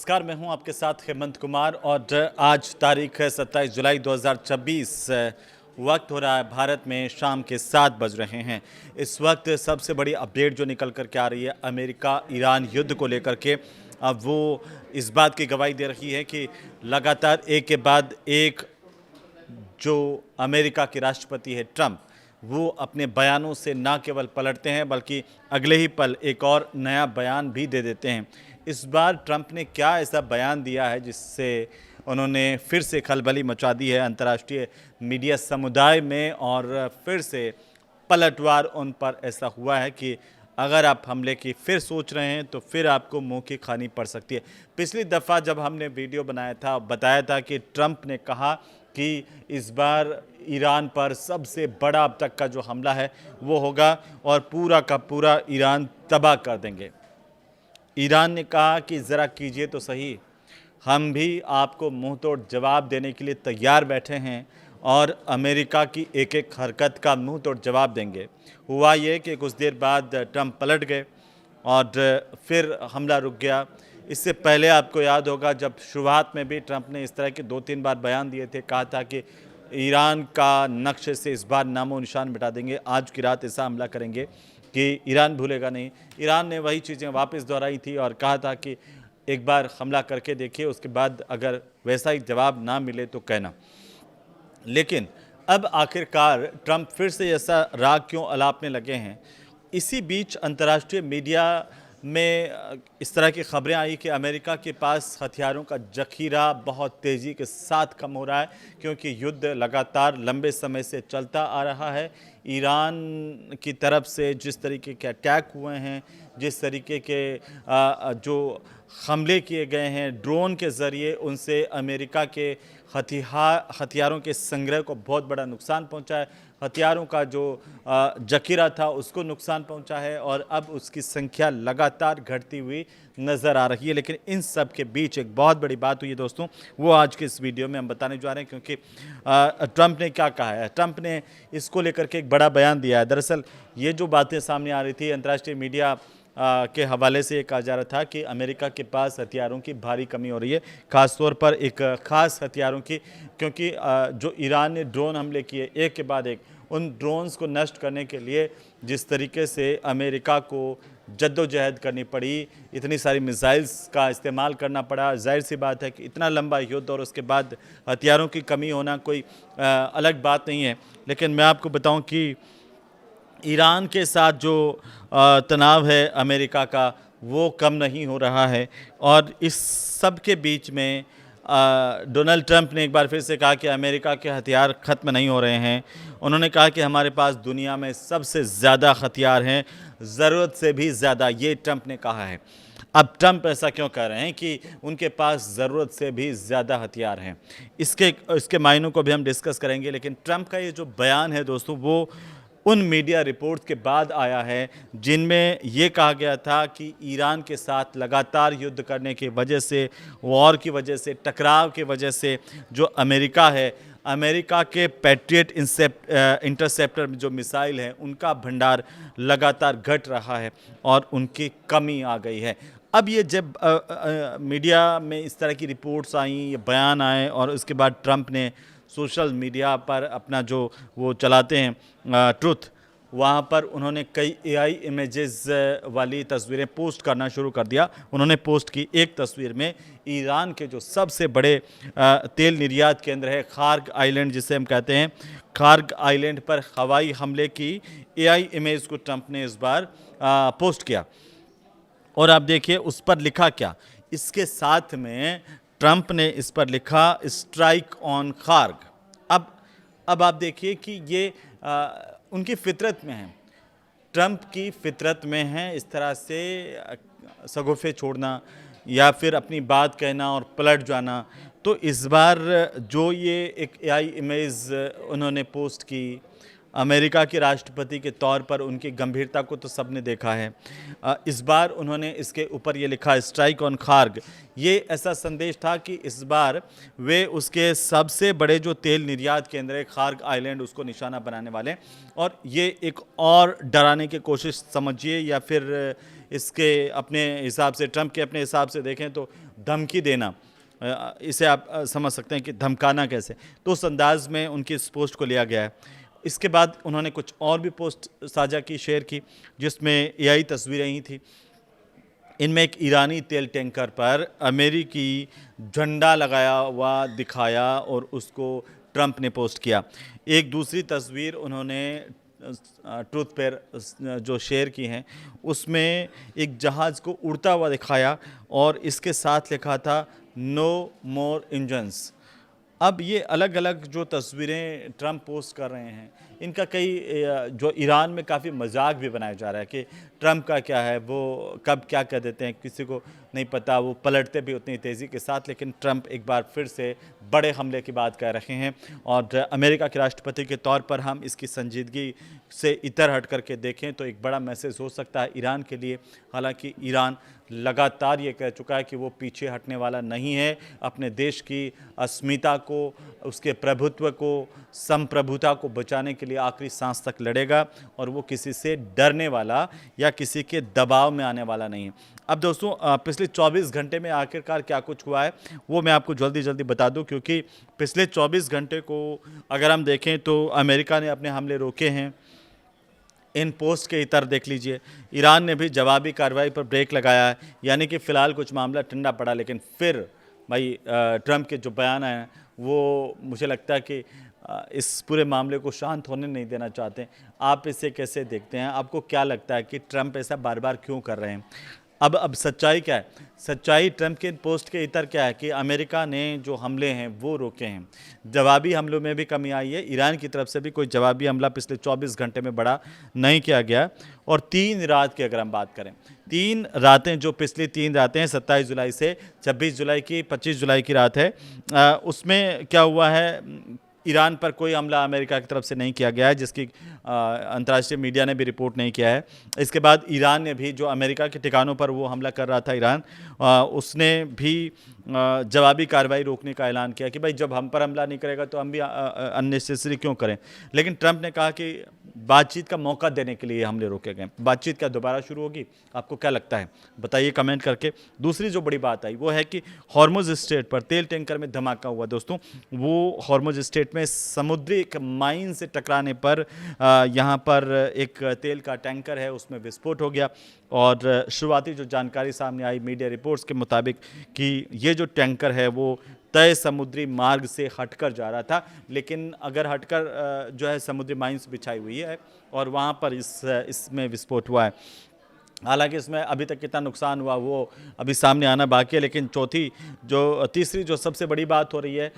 नमस्कार, मैं हूं आपके साथ हेमंत कुमार और आज तारीख है 27 जुलाई 2026। वक्त हो रहा है भारत में शाम के 7 बज रहे हैं। इस वक्त सबसे बड़ी अपडेट जो निकल कर के आ रही है अमेरिका ईरान युद्ध को लेकर के, अब वो इस बात की गवाही दे रही है कि लगातार एक के बाद एक जो अमेरिका के राष्ट्रपति है ट्रंप, वो अपने बयानों से ना केवल पलटते हैं बल्कि अगले ही पल एक और नया बयान भी दे देते हैं। इस बार ट्रंप ने क्या ऐसा बयान दिया है जिससे उन्होंने फिर से खलबली मचा दी है अंतर्राष्ट्रीय मीडिया समुदाय में, और फिर से पलटवार उन पर ऐसा हुआ है कि अगर आप हमले की फिर सोच रहे हैं तो फिर आपको मुंह की खानी पड़ सकती है। पिछली दफ़ा जब हमने वीडियो बनाया था, बताया था कि ट्रंप ने कहा कि इस बार ईरान पर सबसे बड़ा अब तक का जो हमला है वो होगा और पूरा का पूरा ईरान तबाह कर देंगे। ईरान ने कहा कि ज़रा कीजिए तो सही, हम भी आपको मुंहतोड़ जवाब देने के लिए तैयार बैठे हैं और अमेरिका की एक एक हरकत का मुंहतोड़ जवाब देंगे। हुआ ये कि कुछ देर बाद ट्रंप पलट गए और फिर हमला रुक गया। इससे पहले आपको याद होगा जब शुरुआत में भी ट्रंप ने इस तरह के 2-3 बार बयान दिए थे, कहा था कि ईरान का नक्शे से इस बार नामो निशान मिटा देंगे, आज की रात ऐसा हमला करेंगे कि ईरान भूलेगा नहीं। ईरान ने वही चीज़ें वापस दोहराई थी और कहा था कि एक बार हमला करके देखिए, उसके बाद अगर वैसा ही जवाब ना मिले तो कहना। लेकिन अब आखिरकार ट्रंप फिर से ऐसा राग क्यों अलापने लगे हैं? इसी बीच अंतर्राष्ट्रीय मीडिया में इस तरह की खबरें आई कि अमेरिका के पास हथियारों का जखीरा बहुत तेज़ी के साथ कम हो रहा है, क्योंकि युद्ध लगातार लंबे समय से चलता आ रहा है। ईरान की तरफ से जिस तरीके के अटैक हुए हैं, जिस तरीके के जो हमले किए गए हैं ड्रोन के ज़रिए, उनसे अमेरिका के हथियारों के संग्रह को बहुत बड़ा नुकसान पहुंचा है। हथियारों का जो जखीरा था उसको नुकसान पहुंचा है और अब उसकी संख्या लगातार घटती हुई नज़र आ रही है। लेकिन इन सब के बीच एक बहुत बड़ी बात हुई है दोस्तों, वो आज के इस वीडियो में हम बताने जा रहे हैं, क्योंकि ट्रंप ने क्या कहा है। ट्रंप ने इसको लेकर के एक बड़ा बयान दिया है। दरअसल ये जो बातें सामने आ रही थी, अंतर्राष्ट्रीय मीडिया के हवाले से ये कहा जा रहा था कि अमेरिका के पास हथियारों की भारी कमी हो रही है, ख़ासतौर पर एक ख़ास हथियारों की, क्योंकि जो ईरान ने ड्रोन हमले किए एक के बाद एक, उन ड्रोन्स को नष्ट करने के लिए जिस तरीके से अमेरिका को जद्दोजहद करनी पड़ी, इतनी सारी मिसाइल्स का इस्तेमाल करना पड़ा। जाहिर सी बात है कि इतना लंबा युद्ध और उसके बाद हथियारों की कमी होना कोई अलग बात नहीं है। लेकिन मैं आपको बताऊं कि ईरान के साथ जो तनाव है अमेरिका का, वो कम नहीं हो रहा है। और इस सब के बीच में डोनाल्ड ट्रंप ने एक बार फिर से कहा कि अमेरिका के हथियार ख़त्म नहीं हो रहे हैं। उन्होंने कहा कि हमारे पास दुनिया में सबसे ज़्यादा हथियार हैं, ज़रूरत से भी ज़्यादा, ये ट्रंप ने कहा है। अब ट्रंप ऐसा क्यों कह रहे हैं कि उनके पास ज़रूरत से भी ज़्यादा हथियार हैं? इसके मायनों को भी हम डिस्कस करेंगे। लेकिन ट्रंप का ये जो बयान है दोस्तों, वो उन मीडिया रिपोर्ट्स के बाद आया है जिनमें ये कहा गया था कि ईरान के साथ लगातार युद्ध करने की वजह से, वॉर की वजह से, टकराव की वजह से जो अमेरिका है, अमेरिका के पैट्रियट इंटरसेप्टर जो मिसाइल हैं उनका भंडार लगातार घट रहा है और उनकी कमी आ गई है। अब ये जब मीडिया में इस तरह की रिपोर्ट्स आई, ये बयान आए, और उसके बाद ट्रंप ने सोशल मीडिया पर अपना जो वो चलाते हैं ट्रुथ, वहाँ पर उन्होंने कई एआई इमेजेस वाली तस्वीरें पोस्ट करना शुरू कर दिया। उन्होंने पोस्ट की एक तस्वीर में ईरान के जो सबसे बड़े तेल निर्यात केंद्र है खार्ग आइलैंड, जिसे हम कहते हैं, खार्ग आइलैंड पर हवाई हमले की एआई इमेज को ट्रंप ने इस बार पोस्ट किया। और आप देखिए उस पर लिखा क्या, इसके साथ में ट्रंप ने इस पर लिखा स्ट्राइक ऑन खार्ग। अब आप देखिए कि ये उनकी फितरत में है, ट्रंप की फितरत में है इस तरह से शगुफ़े छोड़ना या फिर अपनी बात कहना और पलट जाना। तो इस बार जो ये एक एआई इमेज उन्होंने पोस्ट की, अमेरिका के राष्ट्रपति के तौर पर उनकी गंभीरता को तो सबने देखा है। इस बार उन्होंने इसके ऊपर ये लिखा स्ट्राइक ऑन खार्ग। ये ऐसा संदेश था कि इस बार वे उसके सबसे बड़े जो तेल निर्यात केंद्र है खार्ग आइलैंड, उसको निशाना बनाने वाले हैं। और ये एक और डराने की कोशिश समझिए या फिर इसके अपने हिसाब से, ट्रंप के अपने हिसाब से देखें तो धमकी देना, इसे आप समझ सकते हैं कि धमकाना कैसे, तो उस अंदाज में उनकी इस पोस्ट को लिया गया है। इसके बाद उन्होंने कुछ और भी पोस्ट साझा की, शेयर की, जिसमें एआई तस्वीरें ही थी। इनमें एक ईरानी तेल टैंकर पर अमेरिकी झंडा लगाया हुआ दिखाया और उसको ट्रंप ने पोस्ट किया। एक दूसरी तस्वीर उन्होंने ट्रूथ पर जो शेयर की हैं उसमें एक जहाज़ को उड़ता हुआ दिखाया और इसके साथ लिखा था नो मोर इंजन्स। अब ये अलग अलग जो तस्वीरें ट्रंप पोस्ट कर रहे हैं, इनका कई जो ईरान में काफ़ी मजाक भी बनाया जा रहा है कि ट्रंप का क्या है, वो कब क्या कह देते हैं किसी को नहीं पता, वो पलटते भी उतनी तेज़ी के साथ। लेकिन ट्रंप एक बार फिर से बड़े हमले की बात कर रहे हैं और अमेरिका के राष्ट्रपति के तौर पर हम इसकी संजीदगी से इतर हट करके देखें तो एक बड़ा मैसेज हो सकता है ईरान के लिए। हालांकि ईरान लगातार ये कह चुका है कि वो पीछे हटने वाला नहीं है, अपने देश की अस्मिता को, उसके प्रभुत्व को, संप्रभुता को बचाने के लिए आखिरी सांस तक लड़ेगा और वो किसी से डरने वाला या किसी के दबाव में आने वाला नहीं है। अब दोस्तों पिछले 24 घंटे में आखिरकार क्या कुछ हुआ है वो मैं आपको जल्दी जल्दी बता दूं, क्योंकि पिछले 24 घंटे को अगर हम देखें तो अमेरिका ने अपने हमले रोके हैं। इन पोस्ट के इतर देख लीजिए, ईरान ने भी जवाबी कार्रवाई पर ब्रेक लगाया है, यानी कि फ़िलहाल कुछ मामला ठंडा पड़ा। लेकिन फिर भाई ट्रंप के जो बयान हैं वो मुझे लगता है कि इस पूरे मामले को शांत होने नहीं देना चाहते। आप इसे कैसे देखते हैं? आपको क्या लगता है कि ट्रंप ऐसा बार बार क्यों कर रहे हैं? अब सच्चाई क्या है? सच्चाई ट्रंप के पोस्ट के इतर क्या है कि अमेरिका ने जो हमले हैं वो रोके हैं, जवाबी हमलों में भी कमी आई है। ईरान की तरफ से भी कोई जवाबी हमला पिछले 24 घंटे में बड़ा नहीं किया गया। और 3 रात की अगर हम बात करें, 3 रातें जो पिछली 3 रातें हैं 27 जुलाई से 26 जुलाई की 25 जुलाई की रात है, उसमें क्या हुआ है, ईरान पर कोई हमला अमेरिका की तरफ से नहीं किया गया है, जिसकी अंतर्राष्ट्रीय मीडिया ने भी रिपोर्ट नहीं किया है। इसके बाद ईरान ने भी जो अमेरिका के ठिकानों पर वो हमला कर रहा था ईरान, उसने भी जवाबी कार्रवाई रोकने का ऐलान किया कि भाई जब हम पर हमला नहीं करेगा तो हम भी अननेसेसरी क्यों करें। लेकिन ट्रंप ने कहा कि बातचीत का मौका देने के लिए हमले रोके गए। बातचीत क्या दोबारा शुरू होगी? आपको क्या लगता है बताइए कमेंट करके। दूसरी जो बड़ी बात आई वो है कि हॉर्मुज स्ट्रेट पर तेल टैंकर में धमाका हुआ। दोस्तों वो हॉर्मुज स्ट्रेट में समुद्री एक माइन से टकराने पर यहाँ पर एक तेल का टैंकर है उसमें विस्फोट हो गया। और शुरुआती जो जानकारी सामने आई मीडिया रिपोर्ट्स के मुताबिक कि ये जो टैंकर है वो तय समुद्री मार्ग से हटकर जा रहा था, लेकिन अगर हटकर जो है समुद्री माइंस बिछाई हुई है और वहाँ पर इसमें विस्फोट हुआ है। हालांकि इसमें अभी तक कितना नुकसान हुआ वो अभी सामने आना बाकी है। लेकिन तीसरी जो सबसे बड़ी बात हो रही है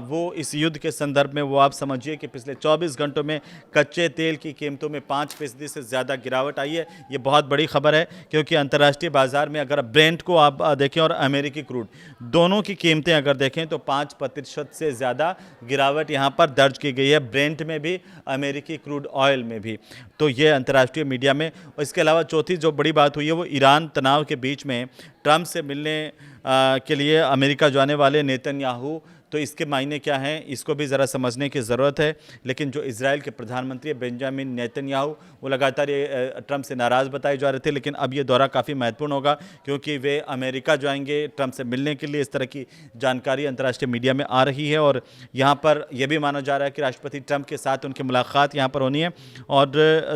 वो इस युद्ध के संदर्भ में वो आप समझिए कि पिछले 24 घंटों में कच्चे तेल की कीमतों में 5% से ज़्यादा गिरावट आई है। ये बहुत बड़ी खबर है, क्योंकि अंतर्राष्ट्रीय बाजार में अगर ब्रेंट को आप देखें और अमेरिकी क्रूड दोनों की कीमतें अगर देखें तो 5% से ज़्यादा गिरावट यहाँ पर दर्ज की गई है, ब्रेंट में भी, अमेरिकी क्रूड ऑयल में भी। तो ये अंतर्राष्ट्रीय मीडिया में। और इसके अलावा चौथी जो बड़ी बात हुई है वो ईरान तनाव के बीच में ट्रंप से मिलने के लिए अमेरिका जाने वाले नेतन्याहू। तो इसके मायने क्या हैं इसको भी ज़रा समझने की ज़रूरत है। लेकिन जो इजराइल के प्रधानमंत्री बेंजामिन नेतन्याहू वो लगातार ये ट्रंप से नाराज़ बताए जा रहे थे, लेकिन अब ये दौरा काफ़ी महत्वपूर्ण होगा क्योंकि वे अमेरिका जाएंगे ट्रंप से मिलने के लिए। इस तरह की जानकारी अंतर्राष्ट्रीय मीडिया में आ रही है और यहाँ पर यह भी माना जा रहा है कि राष्ट्रपति ट्रंप के साथ उनकी मुलाकात यहाँ पर होनी है। और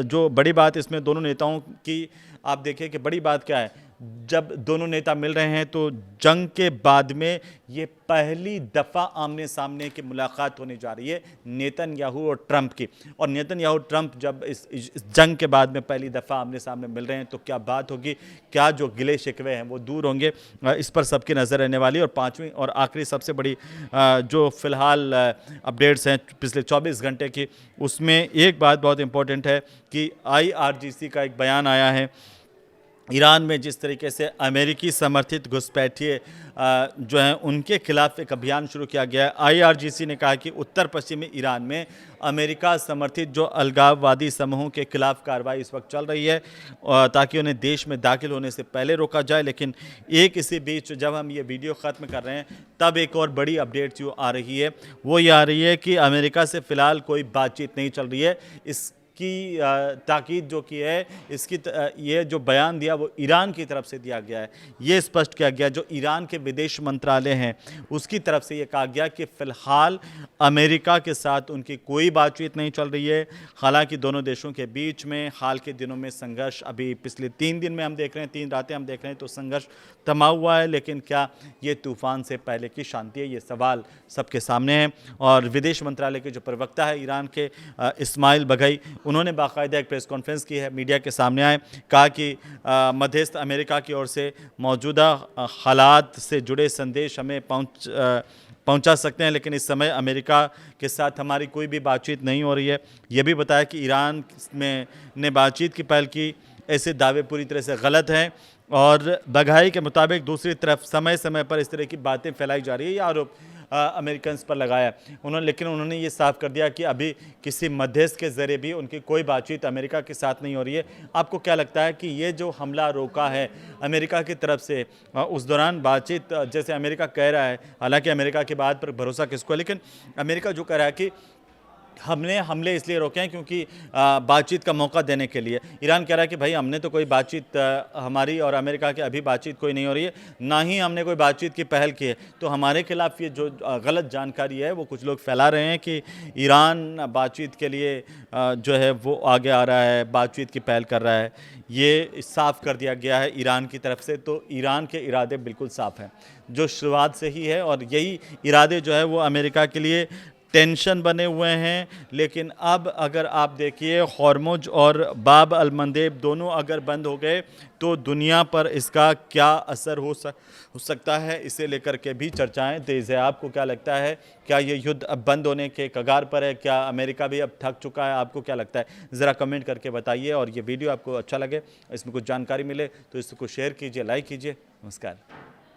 जो बड़ी बात इसमें दोनों नेताओं की आप देखिए कि बड़ी बात क्या है, जब दोनों नेता मिल रहे हैं तो जंग के बाद में ये पहली दफ़ा आमने सामने की मुलाकात होने जा रही है नेतन्याहू और ट्रंप की। और नेतन्याहू ट्रंप जब इस जंग के बाद में पहली दफ़ा आमने सामने मिल रहे हैं तो क्या बात होगी, क्या जो गिले शिकवे हैं वो दूर होंगे, इस पर सबकी नज़र रहने वाली है। और पाँचवीं और आखिरी सबसे बड़ी जो फ़िलहाल अपडेट्स हैं पिछले 24 घंटे की, उसमें एक बात बहुत इंपॉर्टेंट है कि IRGC का एक बयान आया है। ईरान में जिस तरीके से अमेरिकी समर्थित घुसपैठिए जो हैं उनके खिलाफ एक अभियान शुरू किया गया है। IRGC ने कहा कि उत्तर पश्चिमी ईरान में अमेरिका समर्थित जो अलगाववादी समूहों के खिलाफ कार्रवाई इस वक्त चल रही है ताकि उन्हें देश में दाखिल होने से पहले रोका जाए। लेकिन इसी बीच जब हम ये वीडियो ख़त्म कर रहे हैं तब एक और बड़ी अपडेट जो आ रही है वो ये आ रही है कि अमेरिका से फ़िलहाल कोई बातचीत नहीं चल रही है। इसकी ताकीद जो की है, ये जो बयान दिया वो ईरान की तरफ से दिया गया है। ये स्पष्ट किया गया, जो ईरान के विदेश मंत्रालय हैं उसकी तरफ से ये कहा गया कि फ़िलहाल अमेरिका के साथ उनकी कोई बातचीत नहीं चल रही है। हालांकि दोनों देशों के बीच में हाल के दिनों में संघर्ष, अभी पिछले 3 दिन में हम देख रहे हैं, 3 रातें हम देख रहे हैं, तो संघर्ष थमा हुआ है। लेकिन क्या ये तूफान से पहले की शांति है, ये सवाल सबके सामने है। और विदेश मंत्रालय के जो प्रवक्ता है ईरान के, इस्माइल बघई, उन्होंने बाकायदा एक प्रेस कॉन्फ्रेंस की है, मीडिया के सामने आए, कहा कि मध्यस्थ अमेरिका की ओर से मौजूदा हालात से जुड़े संदेश हमें पहुंचा सकते हैं, लेकिन इस समय अमेरिका के साथ हमारी कोई भी बातचीत नहीं हो रही है। यह भी बताया कि ईरान ने बातचीत की पहल की, ऐसे दावे पूरी तरह से गलत हैं। और बघाई के मुताबिक दूसरी तरफ समय समय पर इस तरह की बातें फैलाई जा रही है, ये आरोप अमेरिकन पर लगाया लेकिन उन्होंने ये साफ कर दिया कि अभी किसी मध्यस्थ के ज़रिए भी उनकी कोई बातचीत अमेरिका के साथ नहीं हो रही है। आपको क्या लगता है कि ये जो हमला रोका है अमेरिका की तरफ से, उस दौरान बातचीत जैसे अमेरिका कह रहा है, हालांकि अमेरिका की बात पर भरोसा किसको है, लेकिन अमेरिका जो कह रहा है कि हमने हमले इसलिए रोके हैं क्योंकि बातचीत का मौका देने के लिए, ईरान कह रहा है कि भाई हमने तो कोई बातचीत, हमारी और अमेरिका की अभी बातचीत कोई नहीं हो रही है, ना ही हमने कोई बातचीत की पहल की है। तो हमारे खिलाफ ये जो गलत जानकारी है वो कुछ लोग फैला रहे हैं कि ईरान बातचीत के लिए जो है वो आगे आ रहा है, बातचीत की पहल कर रहा है। ये साफ़ कर दिया गया है ईरान की तरफ से। तो ईरान के इरादे बिल्कुल साफ़ हैं, जो शुरुआत से ही है, और यही इरादे जो है वो अमेरिका के लिए टेंशन बने हुए हैं। लेकिन अब अगर आप देखिए, हॉर्मुज और बाब अल मंदेब दोनों अगर बंद हो गए तो दुनिया पर इसका क्या असर हो सकता है, इसे लेकर के भी चर्चाएं तेज़ है। आपको क्या लगता है, क्या ये युद्ध अब बंद होने के कगार पर है? क्या अमेरिका भी अब थक चुका है? आपको क्या लगता है, ज़रा कमेंट करके बताइए। और ये वीडियो आपको अच्छा लगे, इसमें कुछ जानकारी मिले तो इसको शेयर कीजिए, लाइक कीजिए। नमस्कार।